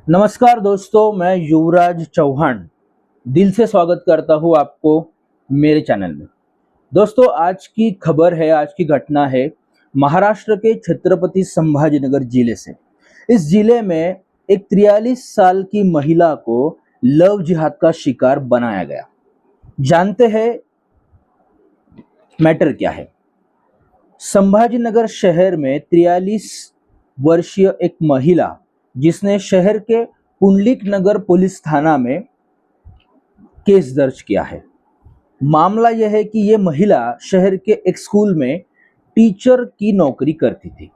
नमस्कार दोस्तों, मैं युवराज चौहान दिल से स्वागत करता हूँ आपको मेरे चैनल में। दोस्तों, आज की खबर है, आज की घटना है महाराष्ट्र के छत्रपति संभाजीनगर जिले से। इस जिले में एक 43 साल की महिला को लव जिहाद का शिकार बनाया गया। जानते हैं मैटर क्या है। संभाजीनगर शहर में 43 वर्षीय एक महिला, जिसने शहर के पुंडलिक नगर पुलिस थाना में केस दर्ज किया है। मामला यह है कि ये महिला शहर के एक स्कूल में टीचर की नौकरी करती थी।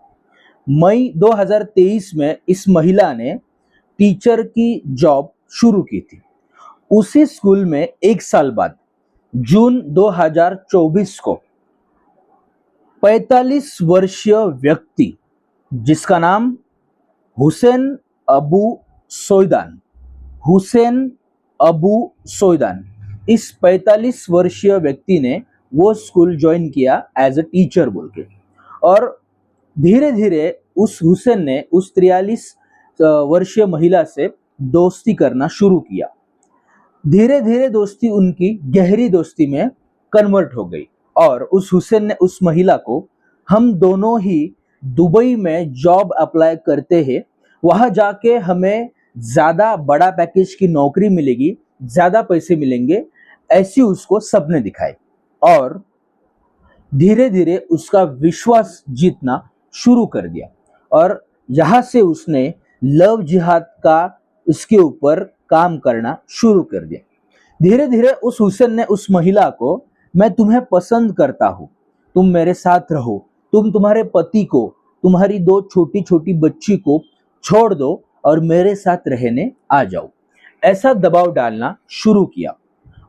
मई 2023 में इस महिला ने टीचर की जॉब शुरू की थी। उसी स्कूल में एक साल बाद जून 2024 को 45 वर्षीय व्यक्ति, जिसका नाम हुसैन अबू सोइदान हुसैन अबू सोइदान इस 45 वर्षीय व्यक्ति ने वो स्कूल ज्वाइन किया एज अ टीचर बोल के। और धीरे धीरे उस हुसैन ने उस 43 वर्षीय महिला से दोस्ती करना शुरू किया। धीरे धीरे दोस्ती उनकी गहरी दोस्ती में कन्वर्ट हो गई और उस हुसैन ने उस महिला को, हम दोनों ही दुबई में जॉब अप्लाई करते हैं, वहां जाके हमें ज्यादा बड़ा पैकेज की नौकरी मिलेगी, ज्यादा पैसे मिलेंगे, ऐसी उसको सपने दिखाए। और धीरे धीरे उसका विश्वास जीतना शुरू कर दिया और यहाँ से उसने लव जिहाद का उसके ऊपर काम करना शुरू कर दिया। धीरे धीरे उस हुसैन ने उस महिला को, मैं तुम्हें पसंद करता हूँ, तुम मेरे साथ रहो, तुम तुम्हारे पति को, तुम्हारी 2 छोटी छोटी बच्ची को छोड़ दो और मेरे साथ रहने आ जाओ, ऐसा दबाव डालना शुरू किया।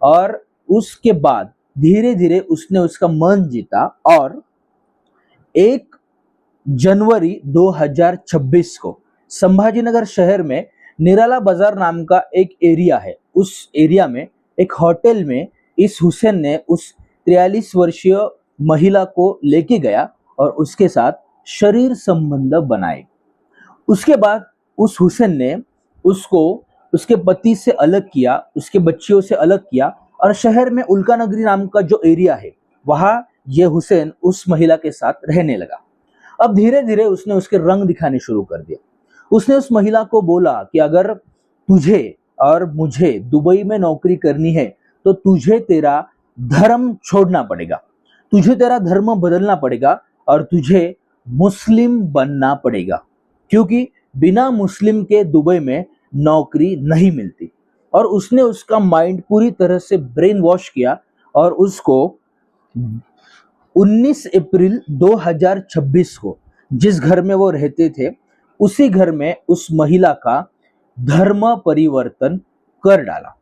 और उसके बाद धीरे धीरे उसने उसका मन जीता और 1 जनवरी 2026 को संभाजीनगर शहर में निराला बाजार नाम का एक एरिया है, उस एरिया में एक होटल में इस हुसैन ने उस 43 वर्षीय महिला को लेके गया और उसके साथ शरीर संबंध बनाए। उसके बाद उस हुसैन ने उसको उसके पति से अलग किया, उसके बच्चियों से अलग किया और शहर में उल्का नगरी नाम का जो एरिया है, वहां ये हुसैन उस महिला के साथ रहने लगा। अब धीरे धीरे उसने उसके रंग दिखाने शुरू कर दिया। उसने उस महिला को बोला कि अगर तुझे और मुझे दुबई में नौकरी करनी है तो तुझे तेरा धर्म छोड़ना पड़ेगा, तुझे तेरा धर्म बदलना पड़ेगा और तुझे मुस्लिम बनना पड़ेगा, क्योंकि बिना मुस्लिम के दुबई में नौकरी नहीं मिलती। और उसने उसका माइंड पूरी तरह से ब्रेन वॉश किया और उसको 19 अप्रैल 2026 को जिस घर में वो रहते थे, उसी घर में उस महिला का धर्म परिवर्तन कर डाला।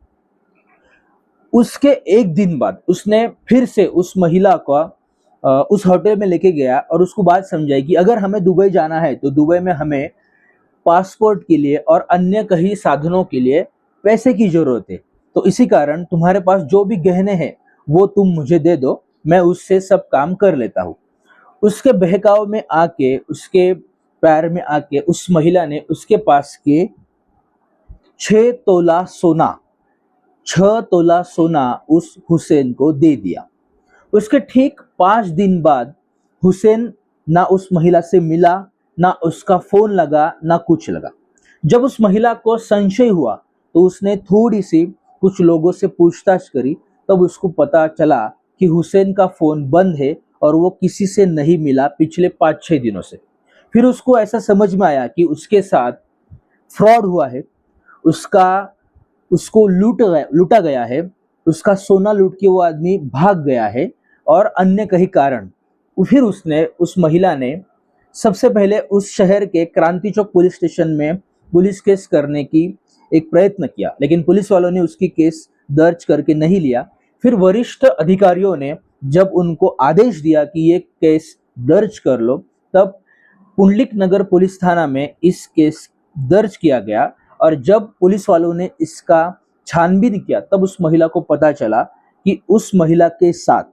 उसके एक दिन बाद उसने फिर से उस महिला का उस होटल में लेके गया और उसको बात समझाई कि अगर हमें दुबई जाना है तो दुबई में हमें पासपोर्ट के लिए और अन्य कई साधनों के लिए पैसे की जरूरत है, तो इसी कारण तुम्हारे पास जो भी गहने हैं वो तुम मुझे दे दो, मैं उससे सब काम कर लेता हूँ। उसके बहकाव में आके, उसके प्यार में आके उस महिला ने उसके पास के 6 तोला सोना 6 तोला सोना उस हुसैन को दे दिया। उसके ठीक 5 दिन बाद हुसैन ना उस महिला से मिला, ना उसका फोन लगा, ना कुछ लगा। जब उस महिला को संशय हुआ तो उसने थोड़ी सी कुछ लोगों से पूछताछ करी, तब उसको पता चला कि हुसैन का फोन बंद है और वो किसी से नहीं मिला पिछले 5-6 दिनों से। फिर उसको ऐसा समझ में आया कि उसके साथ फ्रॉड हुआ है, उसको लूटा गया है, उसका सोना लूट के वो आदमी भाग गया है और अन्य कई कारण। फिर उस महिला ने सबसे पहले उस शहर के क्रांति चौक पुलिस स्टेशन में पुलिस केस करने की एक प्रयत्न किया, लेकिन पुलिस वालों ने उसकी केस दर्ज करके नहीं लिया। फिर वरिष्ठ अधिकारियों ने जब उनको आदेश दिया कि ये केस दर्ज कर लो, तब पुंडलिक नगर पुलिस थाना में इस केस दर्ज किया गया। और जब पुलिस वालों ने इसका छानबीन किया तब उस महिला को पता चला कि उस महिला के साथ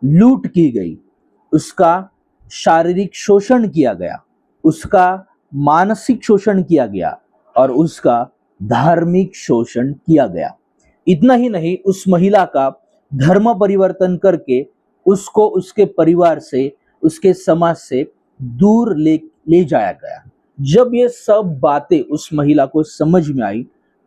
लूट की गई, उसका शारीरिक शोषण किया गया, उसका मानसिक शोषण किया गया और उसका धार्मिक शोषण किया गया। इतना ही नहीं, उस महिला का धर्म परिवर्तन करके उसको उसके परिवार से, उसके समाज से दूर ले जाया गया। जब ये सब बातें उस महिला को समझ में आई,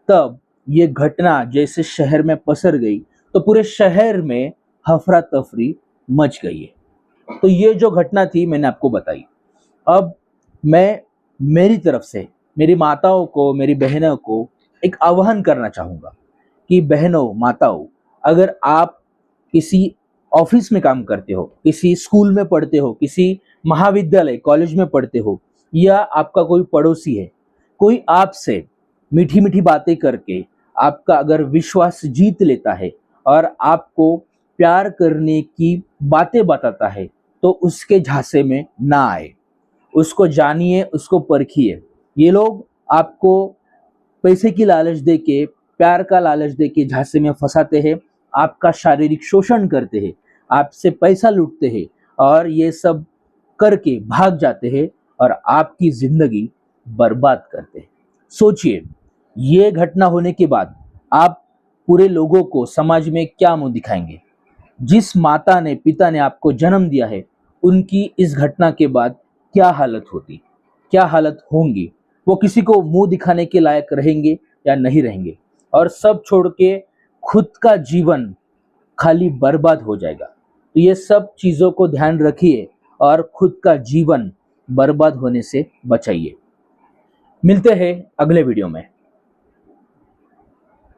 तब ये घटना जैसे शहर में पसर गई, तो पूरे शहर में हफरा तफरी मच गई है। तो ये जो घटना थी मैंने आपको बताई। अब मैं मेरी तरफ से मेरी माताओं को, मेरी बहनों को एक आह्वान करना चाहूँगा कि बहनों, माताओं, अगर आप किसी ऑफिस में काम करते हो, किसी स्कूल में पढ़ते हो, किसी महाविद्यालय, कॉलेज में पढ़ते हो, या आपका कोई पड़ोसी है, कोई आपसे मीठी मीठी बातें करके आपका अगर विश्वास जीत लेता है और आपको प्यार करने की बातें बताता है, तो उसके झांसे में ना आए। उसको जानिए, उसको परखिए। ये लोग आपको पैसे की लालच देके, प्यार का लालच देके झांसे में फंसाते हैं, आपका शारीरिक शोषण करते हैं, आपसे पैसा लूटते हैं और ये सब करके भाग जाते हैं और आपकी जिंदगी बर्बाद करते हैं। सोचिए, ये घटना होने के बाद आप पूरे लोगों को, समाज में क्या मुंह दिखाएंगे? जिस माता ने, पिता ने आपको जन्म दिया है, उनकी इस घटना के बाद क्या हालत होती, क्या हालत होंगी? वो किसी को मुंह दिखाने के लायक रहेंगे या नहीं रहेंगे? और सब छोड़ के खुद का जीवन खाली बर्बाद हो जाएगा। तो ये सब चीज़ों को ध्यान रखिए और खुद का जीवन बर्बाद होने से बचाइए। मिलते हैं अगले वीडियो में।